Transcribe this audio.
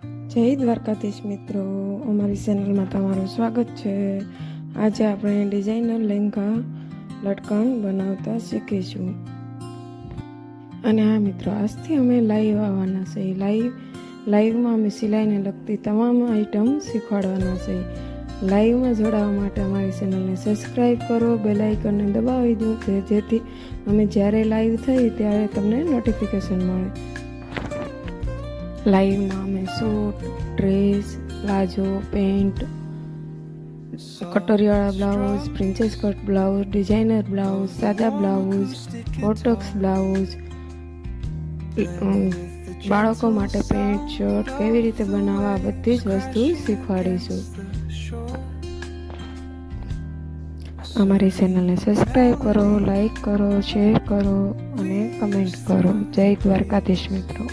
જય દ્વારકાધીશ મિત્રો, અમારી ચેનલમાં તમારું સ્વાગત છે। આજે આપણે ડિઝાઇનર લેંઘા લટકણ બનાવતા શીખીશું। અને હા મિત્રો, આજથી અમે લાઈવ આવવાના છે। લાઈવમાં અમે સિલાઈને લગતી તમામ આઈટમ શીખવાડવાના છે। લાઈવમાં જોડાવા માટે અમારી ચેનલને સબસ્ક્રાઈબ કરો, બેલ આઇકનને દબાવી દો જેથી અમે જ્યારે લાઈવ થઈ ત્યારે તમને નોટિફિકેશન મળે। લાઈવમાં અમે સૂટ, ડ્રેસ, પ્લાઝો, પેન્ટ, કટોરીવાળા blouse, princess cut blouse, designer blouse, સાદા બ્લાઉઝ, બોટક્સ બ્લાઉઝ, બાળકો માટે પેન્ટ, શર્ટ કેવી રીતે બનાવવા આ બધી જ વસ્તુ શીખવાડીશું। અમારી ચેનલને સબસ્ક્રાઈબ કરો, લાઈક કરો, શેર કરો અને કમેન્ટ કરો। જય દ્વારકાધીશ મિત્રો।